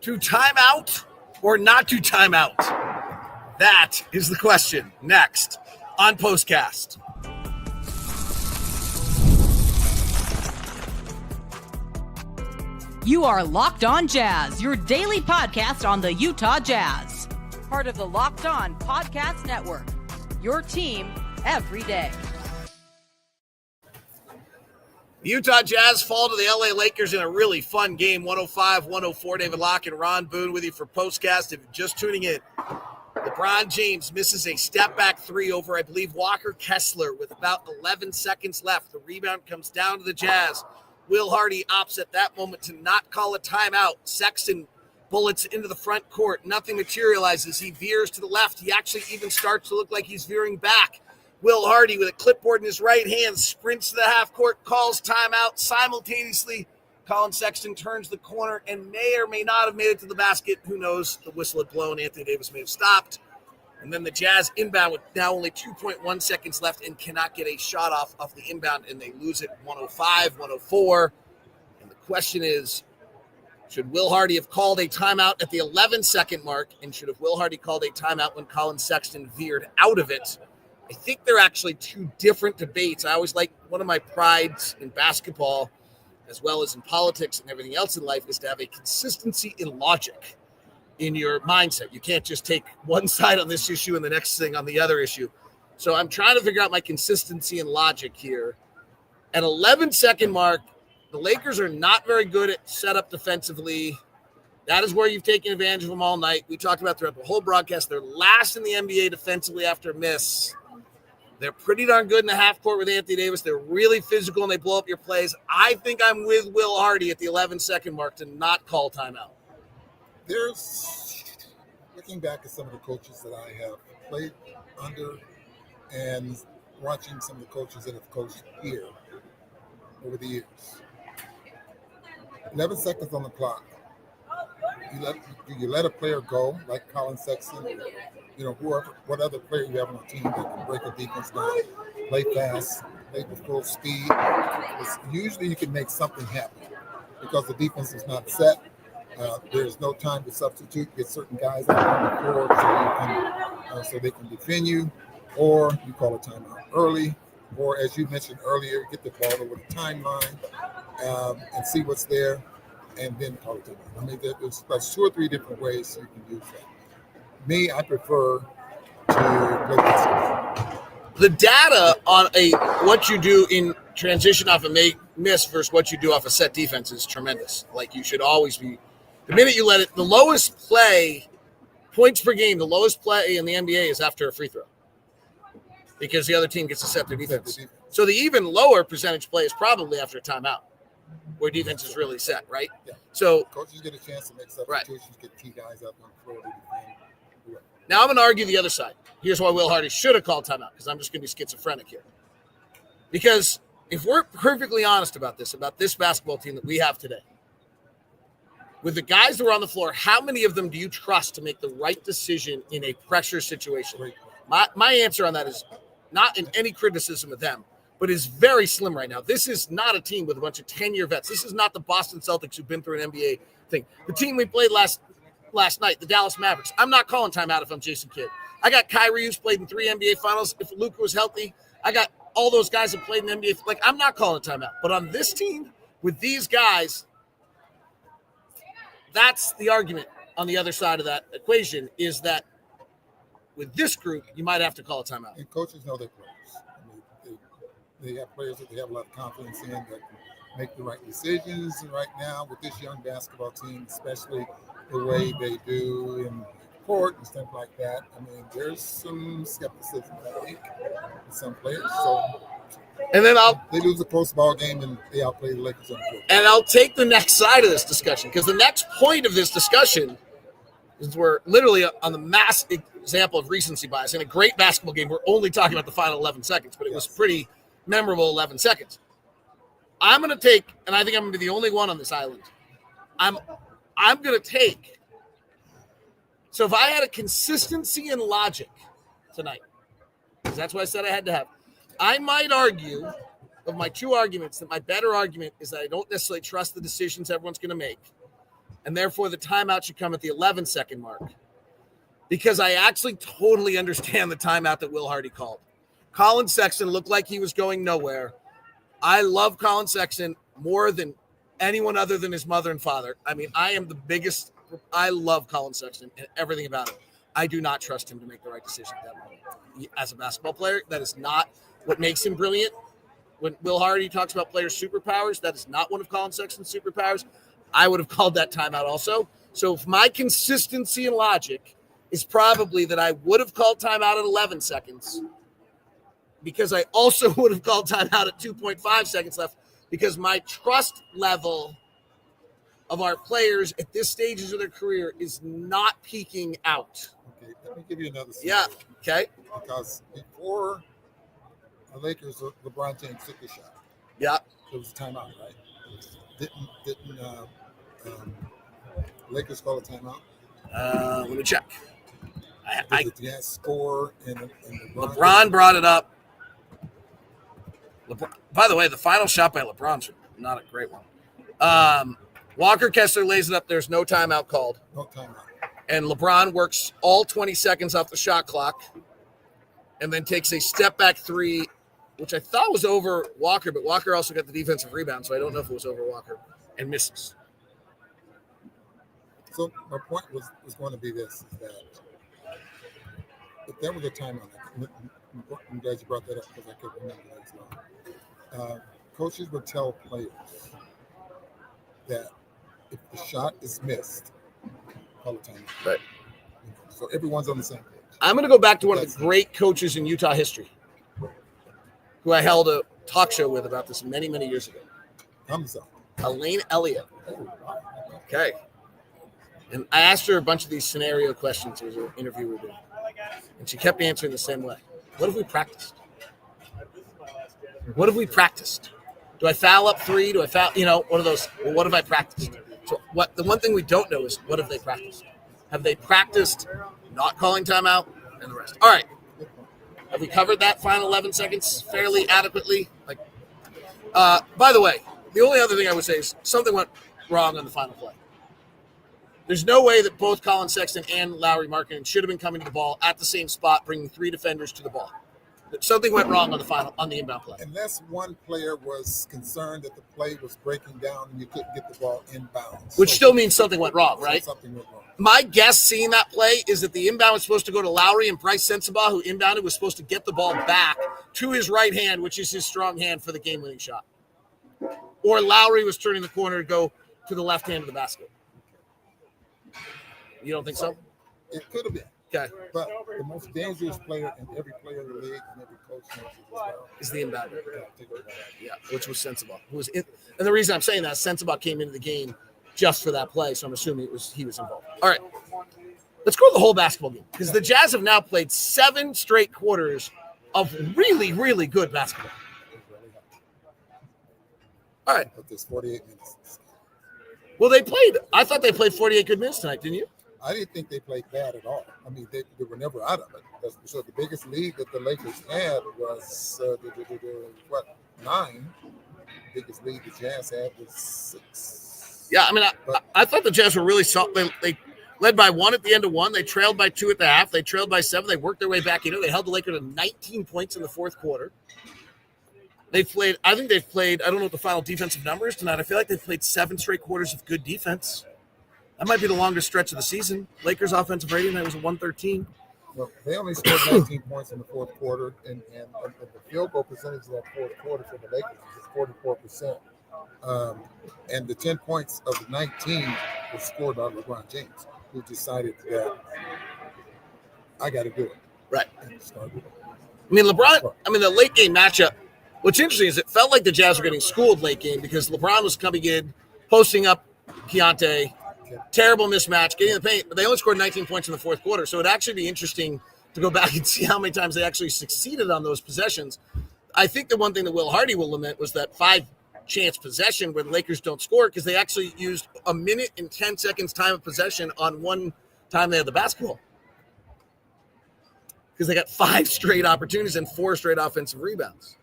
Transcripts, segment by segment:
To timeout or not to timeout? That is the question next on POSTCAST. You are Locked On Jazz, your daily podcast on the Utah Jazz. Part of the Locked On Podcast Network, your team every day. The Utah Jazz fall to the LA Lakers in a really fun game, 105-104. David Locke and Ron Boone with you for POSTCAST. If you're just tuning in, LeBron James misses a step-back three over, I believe, Walker Kessler with about 11 seconds left. The rebound comes down to the Jazz. Will Hardy opts at that moment to not call a timeout. Sexton bullets into the front court. Nothing materializes. He veers to the left. He actually even starts to look like he's veering back. Will Hardy, with a clipboard in his right hand, sprints to the half court, calls timeout. Simultaneously, Colin Sexton turns the corner and may or may not have made it to the basket. Who knows? The whistle had blown. Anthony Davis may have stopped. And then the Jazz inbound with now only 2.1 seconds left and cannot get a shot off the inbound, and they lose it 105-104. And the question is, should Will Hardy have called a timeout at the 11-second mark, and should have Will Hardy called a timeout when Colin Sexton veered out of it? I think they're actually two different debates. I always like, one of my prides in basketball, as well as in politics and everything else in life, is to have a consistency in logic in your mindset. You can't just take one side on this issue and the next thing on the other issue. So I'm trying to figure out my consistency in logic here. At 11-second mark, the Lakers are not very good at setup defensively. That is where you've taken advantage of them all night. We talked about throughout the whole broadcast. They're last in the NBA defensively after a miss. They're pretty darn good in the half court with Anthony Davis. They're really physical and they blow up your plays. I think I'm with Will Hardy at the 11-second mark to not call timeout. There's, looking back at some of the coaches that I have played under and watching some of the coaches that have coached here over the years. 11 seconds on the clock. You let a player go, like Colin Sexton, whoever, what other player you have on the team that can break a defense down, play fast, play with full speed. Usually you can make something happen because the defense is not set. There's no time to substitute, get certain guys out on the floor so they can defend you, or you call a timeout early, or as you mentioned earlier, get the ball over the timeline and see what's there, and then call a timeout. I mean, there's about 2 or 3 different ways you can use that. Me, I prefer to play basketball. The data on what you do in transition off a miss versus what you do off a set defense is tremendous. Like, you should always be. The minute you let it, the lowest play, points per game, the lowest play in the NBA is after a free throw because the other team gets to set their defense. So the even lower percentage play is probably after a timeout where defense is really set, right? Yeah. So coaches get a chance to make substitutions, get key guys out on the floor to defend. Now I'm going to argue the other side. Here's why Will Hardy should have called timeout, because I'm just going to be schizophrenic here. Because if we're perfectly honest about this basketball team that we have today, with the guys that were on the floor, how many of them do you trust to make the right decision in a pressure situation? My answer on that is not in any criticism of them, but is very slim right now. This is not a team with a bunch of 10-year vets. This is not the Boston Celtics who've been through an NBA thing. The team we played last night, the Dallas Mavericks, I'm not calling timeout if I'm Jason Kidd. I got Kyrie, who's played in 3 NBA finals. If Luka was healthy, I got all those guys that played in the NBA. Like, I'm not calling timeout. But on this team, with these guys, that's the argument on the other side of that equation, is that with this group, you might have to call a timeout. And coaches know their players. I mean, they have players that they have a lot of confidence in that can make the right decisions. And right now, with this young basketball team, especially the way they do in court and stuff like that, I mean, there's some skepticism, I think, with some players. So, and then they lose a close ball game and they outplay the Lakers on the court. And I'll take the next side of this discussion, because the next point of this discussion is we're literally on the mass example of recency bias. In a great basketball game, we're only talking about the final 11 seconds, but it was pretty memorable 11 seconds. I'm going to take, and I think I'm going to be the only one on this island, I'm going to take. So if I had a consistency in logic tonight, because that's what I said I had to have, I might argue, of my 2 arguments, that my better argument is that I don't necessarily trust the decisions everyone's going to make. and therefore the timeout should come at the 11-second mark, because I actually totally understand the timeout that Will Hardy called. Colin Sexton looked like he was going nowhere. I love Colin Sexton more than anyone other than his mother and father. I mean, I love Colin Sexton and everything about him. I do not trust him to make the right decision at that moment. As a basketball player, that is not what makes him brilliant. When Will Hardy talks about players' superpowers, that is not one of Colin Sexton's superpowers. I would have called that timeout also. So if my consistency and logic is probably that I would have called timeout at 11 seconds, because I also would have called timeout at 2.5 seconds left, because my trust level of our players at this stages of their career is not peaking out. Okay, let me give you another scenario. Yeah, okay. Because before the Lakers, LeBron James took the shot. Yeah. It was a timeout, right? Didn't Lakers call a timeout? Let me check. Did the Jazz score and LeBron brought it up. By the way, the final shot by LeBron's not a great one. Walker Kessler lays it up. There's no timeout called. No timeout. And LeBron works all 20 seconds off the shot clock and then takes a step-back three, which I thought was over Walker, but Walker also got the defensive rebound, so I don't know if it was over Walker, and misses. So my point was going to be this, is that if there was a timeout, I'm glad you brought that up because I couldn't remember that as well. Coaches would tell players that if the shot is missed, call a timeout. Right. So everyone's on the same page. I'm going to go back to one of the great coaches in Utah history, who I held a talk show with about this many, many years ago. Elaine Elliott. Okay. And I asked her a bunch of these scenario questions. It was an interview we did. And she kept answering the same way. What have we practiced? What have we practiced? Do I foul up three? Do I foul, one of those? Well, what have I practiced? So the one thing we don't know is what have they practiced? Have they practiced not calling timeout and the rest? All right. Have we covered that final 11 seconds fairly adequately? By the way, the only other thing I would say is something went wrong on the final play. There's no way that both Colin Sexton and Lauri Markkanen should have been coming to the ball at the same spot, bringing three defenders to the ball. Something went wrong on the inbound play. Unless one player was concerned that the play was breaking down and you couldn't get the ball inbounds. Which still means something went wrong, right? Something went wrong. My guess seeing that play is that the inbound was supposed to go to Lauri, and Bryce Sensabaugh, who inbounded, was supposed to get the ball back to his right hand, which is his strong hand for the game-winning shot. Or Lauri was turning the corner to go to the left hand of the basket. You don't think so? It could have been. Okay. But the most dangerous player in every player in the league and every coach knows it as well is the inbounder. Yeah, which was Sensabaugh. And the reason I'm saying that is Sensabaugh came into the game just for that play, so I'm assuming he was involved. All right. Let's go to the whole basketball game, because the Jazz have now played 7 straight quarters of really, really good basketball. All right. But there's 48 minutes. Well, I thought they played 48 good minutes tonight, didn't you? I didn't think they played bad at all. I mean, they were never out of it. So the biggest lead that the Lakers had was, 9? The biggest lead the Jazz had was 6. Yeah, I mean, I thought the Jazz were really solid. They led by 1 at the end of 1. They trailed by 2 at the half. They trailed by 7. They worked their way back. They held the Lakers to 19 points in the fourth quarter. I think they've played, I don't know what the final defensive number is tonight. I feel like they've played 7 straight quarters of good defense. That might be the longest stretch of the season. Lakers' offensive rating, that was a 113. Well, they only scored 19 points in the fourth quarter, and the field goal percentage of that fourth quarter for the Lakers is 44%. And the 10 points of the 19 was scored by LeBron James, who decided that I got to do it. Right. And started it. The late game matchup, what's interesting is it felt like the Jazz were getting schooled late game because LeBron was coming in, posting up Keyonte, terrible mismatch, getting in the paint, but they only scored 19 points in the fourth quarter. So it'd actually be interesting to go back and see how many times they actually succeeded on those possessions. I think the one thing that Will Hardy will lament was that 5-chance possession where the Lakers don't score, because they actually used 1 minute and 10 seconds time of possession on one time they had the basketball. Because they got 5 straight opportunities and 4 straight offensive rebounds.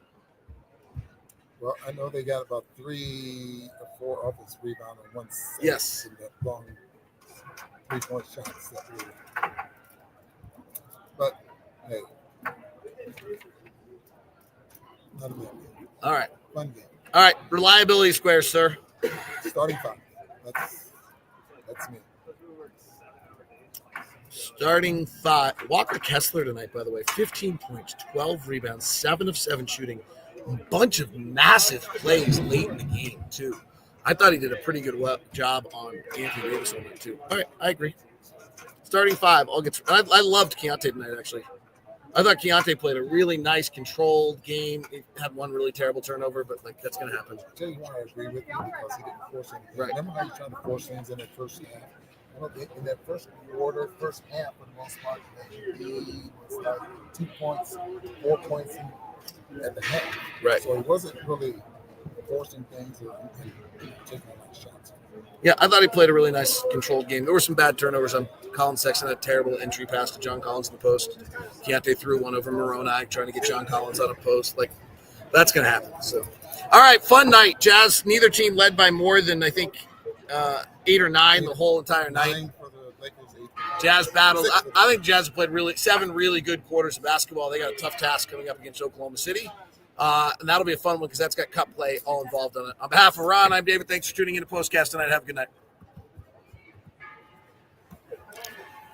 Well, I know they got about 3 or 4 offensive rebounds and 1 save Yes. in that long 3-point shots that we. But hey, not a bad game. All right. Fun game. All right. Reliability squares, sir. Starting 5. That's me. Starting 5. Walker Kessler tonight, by the way, 15 points, 12 rebounds, 7 of 7 shooting. A bunch of massive plays late in the game, too. I thought he did a pretty good job on Anthony Davis on that, too. All right, I agree. Starting 5. I loved Keyonte tonight, actually. I thought Keyonte played a really nice, controlled game. He had one really terrible turnover, but, that's going to happen. I'll tell you why I agree with you, because he didn't force anything. Right. Remember how he tried to force things in that first half? In that first quarter, first half, for the most part, he was like 2 points, 4 points at the half. Right. So he wasn't really forcing things or taking a lot of shots. Yeah, I thought he played a really nice, controlled game. There were some bad turnovers on Colin Sexton, that terrible entry pass to John Collins in the post. Keyonte threw one over Moroni, trying to get John Collins on a post. That's going to happen. So, all right, fun night. Jazz, neither team led by more than, I think, 8 or 9 the whole entire night. 9 for the Lakers, 8. Jazz battled. I think Jazz played 7 really good quarters of basketball. They got a tough task coming up against Oklahoma City. And that'll be a fun one because that's got cup play all involved on it. On behalf of Ron, I'm David. Thanks for tuning in to POSTCAST tonight. Have a good night.